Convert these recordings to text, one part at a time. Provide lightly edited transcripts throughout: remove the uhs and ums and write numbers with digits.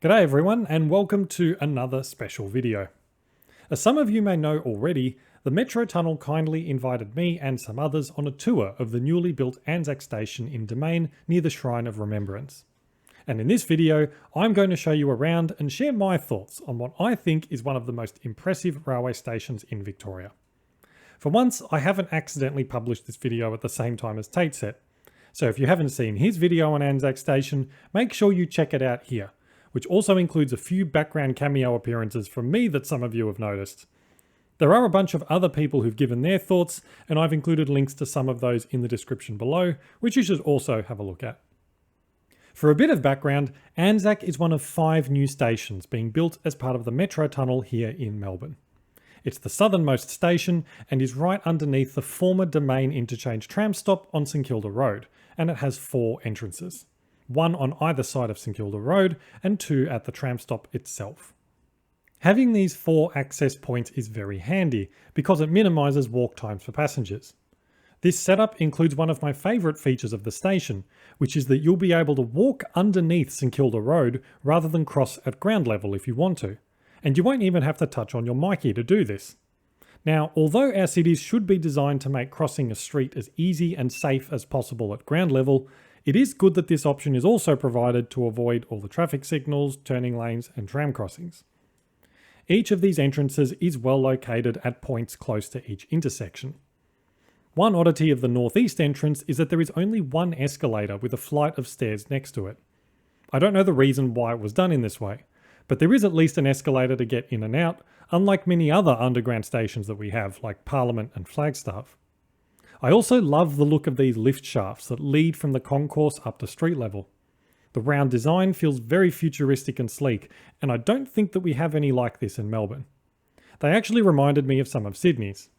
G'day everyone and welcome to another special video. As some of you may know already, the Metro Tunnel kindly invited me and some others on a tour of the newly built Anzac Station in Domain near the Shrine of Remembrance. And in this video, I'm going to show you around and share my thoughts on what I think is one of the most impressive railway stations in Victoria. For once, I haven't accidentally published this video at the same time as Tate set. So if you haven't seen his video on Anzac Station, make sure you check it out here, which also includes a few background cameo appearances from me that some of you have noticed. There are a bunch of other people who've given their thoughts, and I've included links to some of those in the description below, which you should also have a look at. For a bit of background, Anzac is one of 5 new stations being built as part of the Metro Tunnel here in Melbourne. It's the southernmost station and is right underneath the former Domain Interchange tram stop on St Kilda Road, and it has 4 entrances. 1 on either side of St Kilda Road and 2 at the tram stop itself. Having these 4 access points is very handy because it minimises walk times for passengers. This setup includes one of my favourite features of the station, which is that you'll be able to walk underneath St Kilda Road rather than cross at ground level if you want to, and you won't even have to touch on your myki to do this. Now, although our cities should be designed to make crossing a street as easy and safe as possible at ground level, it is good that this option is also provided to avoid all the traffic signals, turning lanes, and tram crossings. Each of these entrances is well located at points close to each intersection. One oddity of the northeast entrance is that there is only one escalator with a flight of stairs next to it. I don't know the reason why it was done in this way, but there is at least an escalator to get in and out, unlike many other underground stations that we have, like Parliament and Flagstaff. I also love the look of these lift shafts that lead from the concourse up to street level. The round design feels very futuristic and sleek, and I don't think that we have any like this in Melbourne. They actually reminded me of some of Sydney's.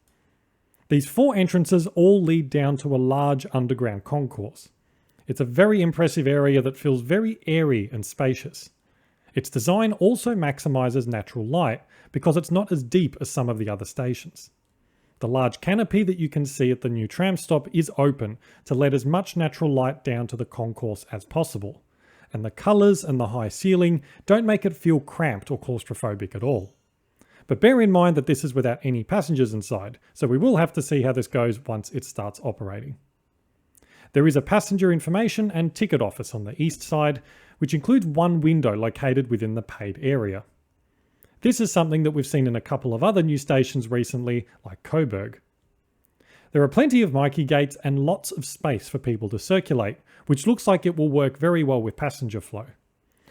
These 4 entrances all lead down to a large underground concourse. It's a very impressive area that feels very airy and spacious. Its design also maximises natural light because it's not as deep as some of the other stations. The large canopy that you can see at the new tram stop is open to let as much natural light down to the concourse as possible, and the colours and the high ceiling don't make it feel cramped or claustrophobic at all. But bear in mind that this is without any passengers inside, so we will have to see how this goes once it starts operating. There is a passenger information and ticket office on the east side, which includes one window located within the paid area. This is something that we've seen in a couple of other new stations recently, like Coburg. There are plenty of myki gates and lots of space for people to circulate, which looks like it will work very well with passenger flow.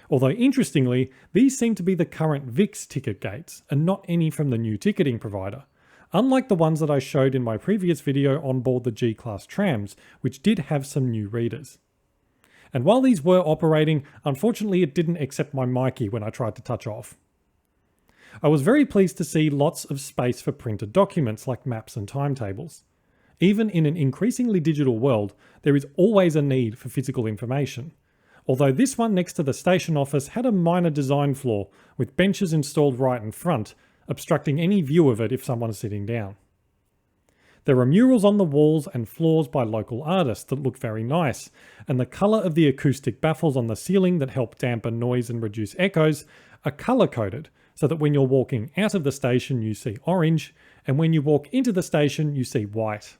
Although interestingly, these seem to be the current VIX ticket gates and not any from the new ticketing provider, unlike the ones that I showed in my previous video on board the G-Class trams, which did have some new readers. And while these were operating, unfortunately it didn't accept my myki when I tried to touch off. I was very pleased to see lots of space for printed documents like maps and timetables. Even in an increasingly digital world, there is always a need for physical information. Although this one next to the station office had a minor design flaw, with benches installed right in front, obstructing any view of it if someone's sitting down. There are murals on the walls and floors by local artists that look very nice, and the colour of the acoustic baffles on the ceiling that help dampen noise and reduce echoes are colour-coded, so that when you're walking out of the station you see orange, and when you walk into the station you see white.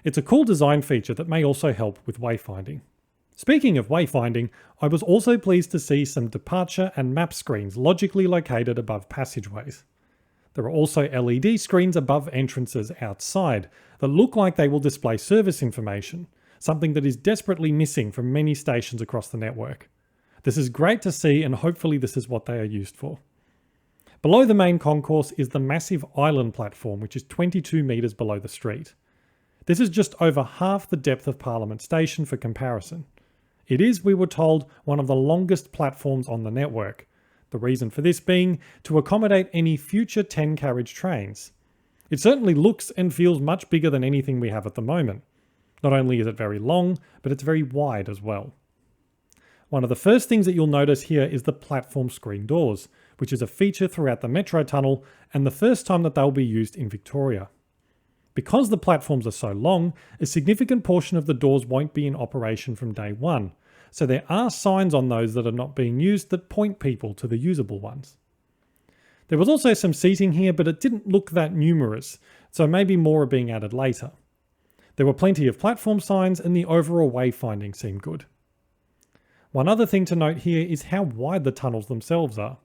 It's a cool design feature that may also help with wayfinding. Speaking of wayfinding, I was also pleased to see some departure and map screens logically located above passageways. There are also LED screens above entrances outside that look like they will display service information, something that is desperately missing from many stations across the network. This is great to see, and hopefully this is what they are used for. Below the main concourse is the massive island platform, which is 22 metres below the street. This is just over half the depth of Parliament Station for comparison. It is, we were told, one of the longest platforms on the network, the reason for this being to accommodate any future 10-carriage trains. It certainly looks and feels much bigger than anything we have at the moment. Not only is it very long, but it's very wide as well. One of the first things that you'll notice here is the platform screen doors, which is a feature throughout the Metro Tunnel and the first time that they'll be used in Victoria. Because the platforms are so long, a significant portion of the doors won't be in operation from day one, so there are signs on those that are not being used that point people to the usable ones. There was also some seating here, but it didn't look that numerous, so maybe more are being added later. There were plenty of platform signs and the overall wayfinding seemed good. One other thing to note here is how wide the tunnels themselves are.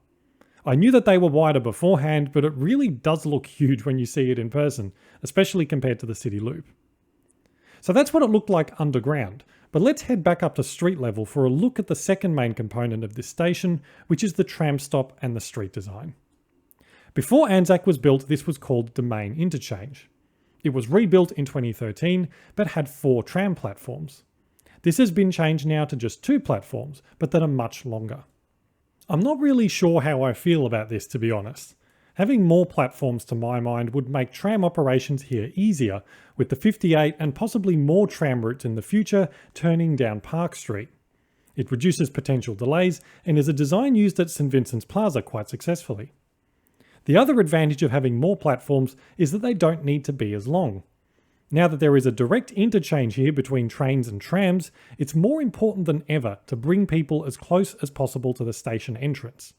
I knew that they were wider beforehand, but it really does look huge when you see it in person, especially compared to the city loop. So that's what it looked like underground, but let's head back up to street level for a look at the second main component of this station, which is the tram stop and the street design. Before Anzac was built, this was called the main interchange. It was rebuilt in 2013, but had 4 tram platforms. This has been changed now to just 2 platforms, but that are much longer. I'm not really sure how I feel about this, to be honest. Having more platforms, to my mind, would make tram operations here easier, with the 58 and possibly more tram routes in the future turning down Park Street. It reduces potential delays and is a design used at St Vincent's Plaza quite successfully. The other advantage of having more platforms is that they don't need to be as long. Now that there is a direct interchange here between trains and trams, it's more important than ever to bring people as close as possible to the station entrance.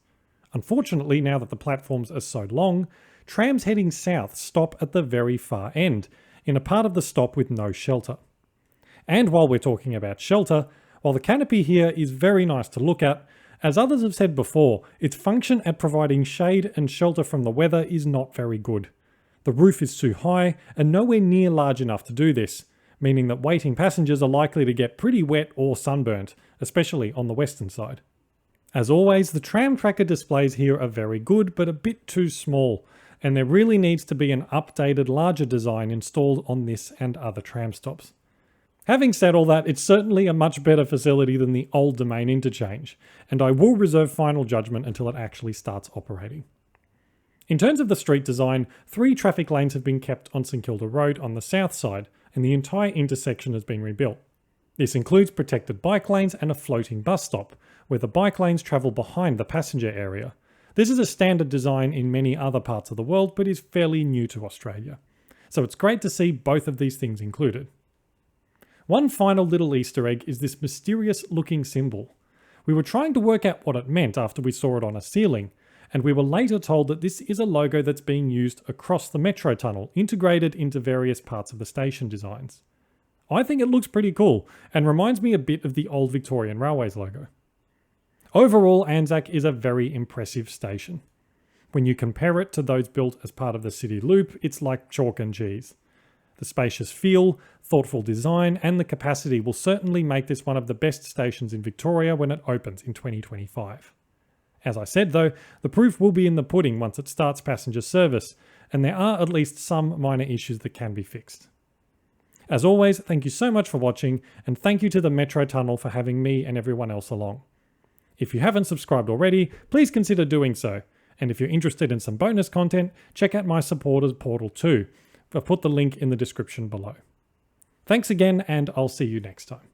Unfortunately, now that the platforms are so long, trams heading south stop at the very far end, in a part of the stop with no shelter. And while we're talking about shelter, while the canopy here is very nice to look at, as others have said before, its function at providing shade and shelter from the weather is not very good. The roof is too high and nowhere near large enough to do this, meaning that waiting passengers are likely to get pretty wet or sunburnt, especially on the western side. As always, the tram tracker displays here are very good, but a bit too small, and there really needs to be an updated, larger design installed on this and other tram stops. Having said all that, it's certainly a much better facility than the old Domain interchange, and I will reserve final judgment until it actually starts operating. In terms of the street design, 3 traffic lanes have been kept on St Kilda Road on the south side, and the entire intersection has been rebuilt. This includes protected bike lanes and a floating bus stop, where the bike lanes travel behind the passenger area. This is a standard design in many other parts of the world, but is fairly new to Australia. So it's great to see both of these things included. One final little Easter egg is this mysterious looking symbol. We were trying to work out what it meant after we saw it on a ceiling, and we were later told that this is a logo that's being used across the metro tunnel, integrated into various parts of the station designs. I think it looks pretty cool, and reminds me a bit of the old Victorian Railways logo. Overall, Anzac is a very impressive station. When you compare it to those built as part of the city loop, it's like chalk and cheese. The spacious feel, thoughtful design, and the capacity will certainly make this one of the best stations in Victoria when it opens in 2025. As I said though, the proof will be in the pudding once it starts passenger service, and there are at least some minor issues that can be fixed. As always, thank you so much for watching, and thank you to the Metro Tunnel for having me and everyone else along. If you haven't subscribed already, please consider doing so, and if you're interested in some bonus content, check out my supporters portal too. I've put the link in the description below. Thanks again, and I'll see you next time.